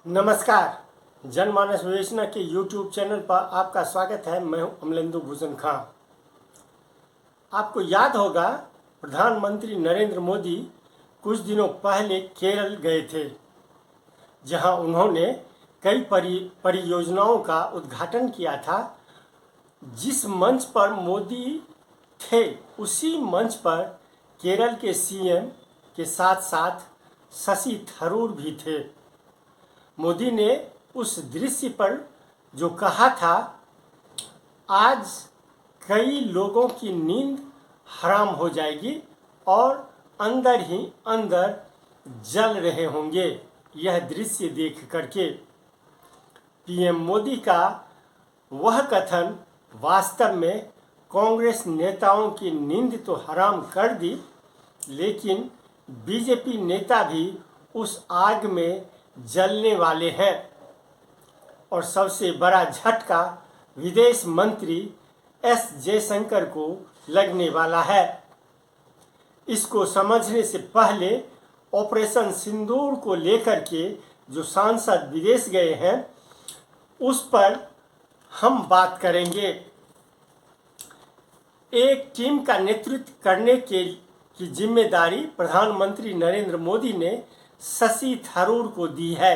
नमस्कार। जनमानस विवेचना के YouTube चैनल पर आपका स्वागत है। मैं हूं अमलेंदु भूषण खां। आपको याद होगा प्रधानमंत्री नरेंद्र मोदी कुछ दिनों पहले केरल गए थे, जहां उन्होंने कई परियोजनाओं का उद्घाटन किया था। जिस मंच पर मोदी थे उसी मंच पर केरल के सीएम के साथ साथ शशि थरूर भी थे। मोदी ने उस दृश्य पर जो कहा था, आज कई लोगों की नींद हराम हो जाएगी और अंदर ही अंदर जल रहे होंगे। यह दृश्य देख करके पीएम मोदी का वह कथन वास्तव में कांग्रेस नेताओं की नींद तो हराम कर दी, लेकिन बीजेपी नेता भी उस आग में जलने वाले हैं। और सबसे बड़ा झटका विदेश मंत्री एस जयशंकर को लगने वाला है। इसको समझने से पहले ऑपरेशन सिंदूर को लेकर के जो सांसद विदेश गए हैं उस पर हम बात करेंगे। एक टीम का नेतृत्व करने की जिम्मेदारी प्रधानमंत्री नरेंद्र मोदी ने शशि थरूर को दी है।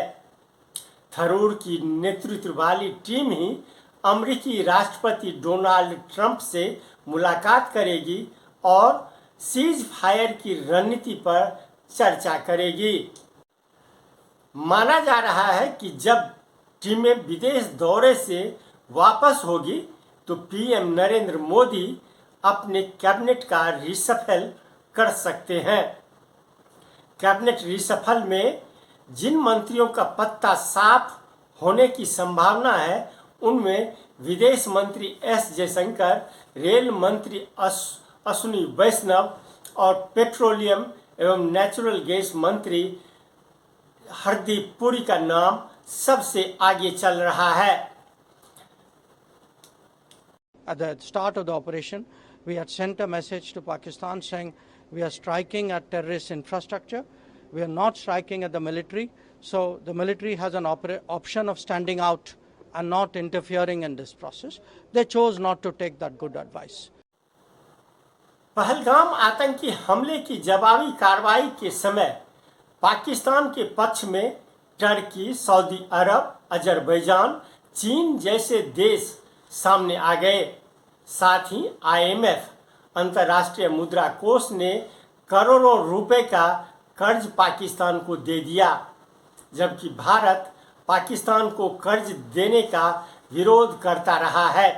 थरूर की नेतृत्व वाली टीम ही अमेरिकी राष्ट्रपति डोनाल्ड ट्रंप से मुलाकात करेगी और सीज फायर की रणनीति पर चर्चा करेगी। माना जा रहा है कि जब टीमें विदेश दौरे से वापस होगी तो पीएम नरेंद्र मोदी अपने कैबिनेट का रिशफल कर सकते हैं। कैबिनेट रिशफल में जिन मंत्रियों का पत्ता साफ होने की संभावना है उनमें विदेश मंत्री एस जयशंकर, रेल मंत्री अश्विनी वैष्णव और पेट्रोलियम एवं नेचुरल गैस मंत्री हरदीप पुरी का नाम सबसे आगे चल रहा है। At the start of the operation, we had sent a message to Pakistan saying we are striking at terrorist infrastructure. We are not striking at the military. So the military has an option of standing out and not interfering in this process. They chose not to take that good advice. Pahalgam आतंकी हमले की जवाबी कार्रवाई के समय पाकिस्तान के पक्ष में टर्की, सऊदी अरब, अजरबैजान, चीन जैसे देश सामने आ गए। साथ ही IMF अंतर्राष्ट्रीय मुद्रा कोष ने करोड़ों रुपए का कर्ज पाकिस्तान को दे दिया, जबकि भारत पाकिस्तान को कर्ज देने का विरोध करता रहा है।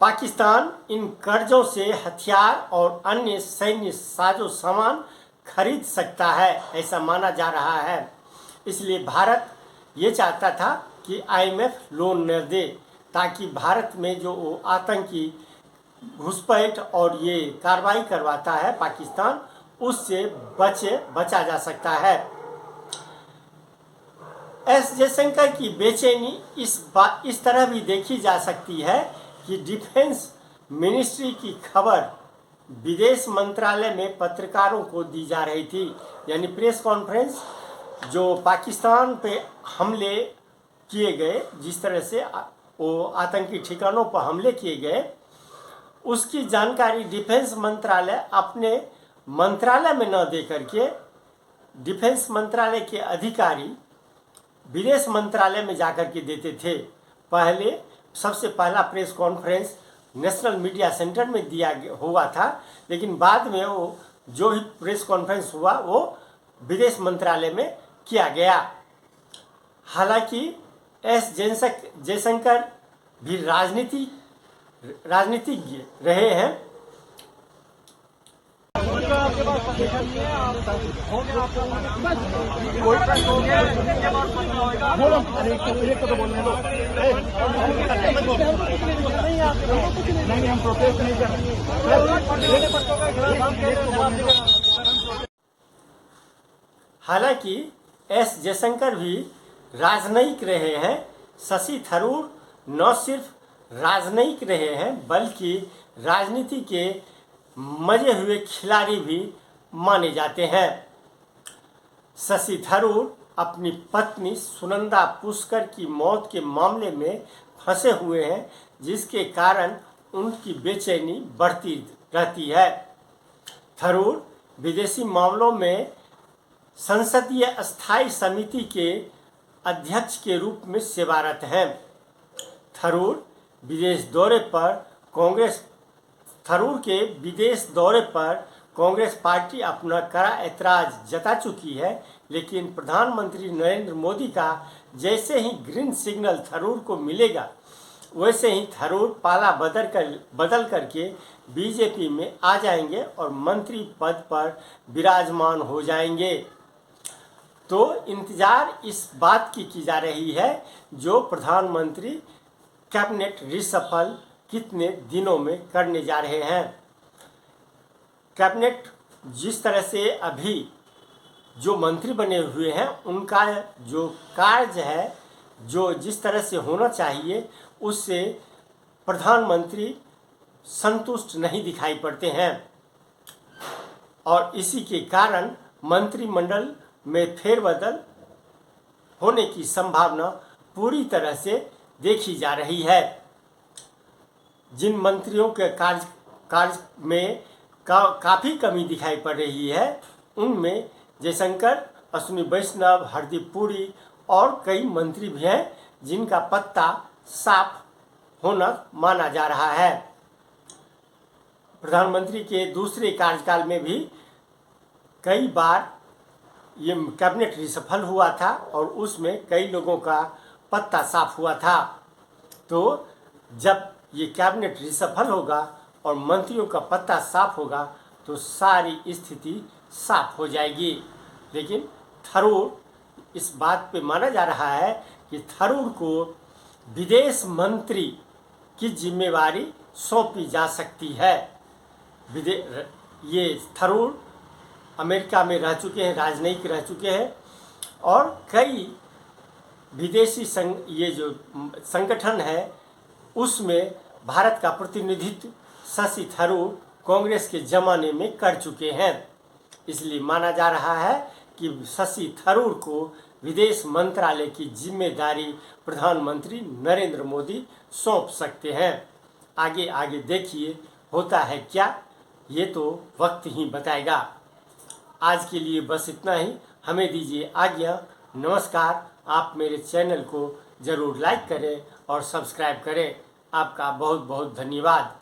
पाकिस्तान इन कर्जों से हथियार और अन्य सैन्य साजो सामान खरीद सकता है, ऐसा माना जा रहा है। इसलिए भारत ये चाहता था कि IMF लोन न दे, ताकि भारत में जो आतंकी घुसपैठ और ये कार्रवाई करवाता है पाकिस्तान, उससे बचा जा सकता है। एस जयशंकर की बेचैनी इस तरह भी देखी जा सकती है कि डिफेंस मिनिस्ट्री की खबर विदेश मंत्रालय में पत्रकारों को दी जा रही थी, यानी प्रेस कॉन्फ्रेंस जो पाकिस्तान पे हमले किए गए, जिस तरह से वो आतंकी ठिकानों पर हमले किए गए, उसकी जानकारी डिफेंस मंत्रालय अपने मंत्रालय में न दे करके डिफेंस मंत्रालय के अधिकारी विदेश मंत्रालय में जाकर के देते थे। सबसे पहला press conference national media centre में दिया हुआ था, लेकिन बाद में वो जो ही प्रेस कॉन्फ्रेंस हुआ वो विदेश मंत्रालय में किया गया। हालांकि एस जयशंकर भी राजनीतिज्ञ रहे हैं। हालांकि एस जयशंकर भी राजनयिक रहे हैं। शशि थरूर न सिर्फ राजनयिक रहे हैं बल्कि राजनीति के मजे हुए खिलाड़ी भी माने जाते हैं। शशि थरूर अपनी पत्नी सुनंदा पुष्कर की मौत के मामले में फंसे हुए हैं, जिसके कारण उनकी बेचैनी बढ़ती रहती है। थरूर विदेशी मामलों में संसदीय स्थायी समिति के अध्यक्ष के रूप में सेवारत हैं। थरूर के विदेश दौरे पर कांग्रेस पार्टी अपना कड़ा ऐतराज जता चुकी है, लेकिन प्रधानमंत्री नरेंद्र मोदी का जैसे ही ग्रीन सिग्नल थरूर को मिलेगा, वैसे ही थरूर पाला बदल करके बीजेपी में आ जाएंगे और मंत्री पद पर विराजमान हो जाएंगे। तो इंतजार इस बात की जा रही है जो प्रधानमंत्री कैबिनेट रिशफल कितने दिनों में करने जा रहे हैं। कैबिनेट जिस तरह से अभी जो मंत्री बने हुए हैं उनका जो कार्य है, जो जिस तरह से होना चाहिए, उससे प्रधानमंत्री संतुष्ट नहीं दिखाई पड़ते हैं और इसी के कारण मंत्रिमंडल में फेरबदल होने की संभावना पूरी तरह से देखी जा रही है। जिन मंत्रियों के कार्य में काफ़ी कमी दिखाई पड़ रही है, उनमें जयशंकर, अश्विनी वैष्णव, हरदीप पुरी और कई मंत्री भी हैं जिनका पत्ता साफ होना माना जा रहा है। प्रधानमंत्री के दूसरे कार्यकाल में भी कई बार ये कैबिनेट रिशफल हुआ था और उसमें कई लोगों का पत्ता साफ हुआ था। तो जब ये कैबिनेट रिशफल होगा और मंत्रियों का पत्ता साफ होगा तो सारी स्थिति साफ हो जाएगी। लेकिन थरूर, इस बात पे माना जा रहा है कि थरूर को विदेश मंत्री की जिम्मेवारी सौंपी जा सकती है। ये थरूर अमेरिका में रह चुके हैं, राजनयिक रह चुके हैं और कई विदेशी ये जो संगठन है उसमें भारत का प्रतिनिधित्व शशि थरूर कांग्रेस के ज़माने में कर चुके हैं। इसलिए माना जा रहा है कि शशि थरूर को विदेश मंत्रालय की जिम्मेदारी प्रधानमंत्री नरेंद्र मोदी सौंप सकते हैं। आगे आगे देखिए होता है क्या, ये तो वक्त ही बताएगा। आज के लिए बस इतना ही। हमें दीजिए आज्ञा। नमस्कार। आप मेरे चैनल को ज़रूर लाइक करें और सब्सक्राइब करें। आपका बहुत बहुत धन्यवाद।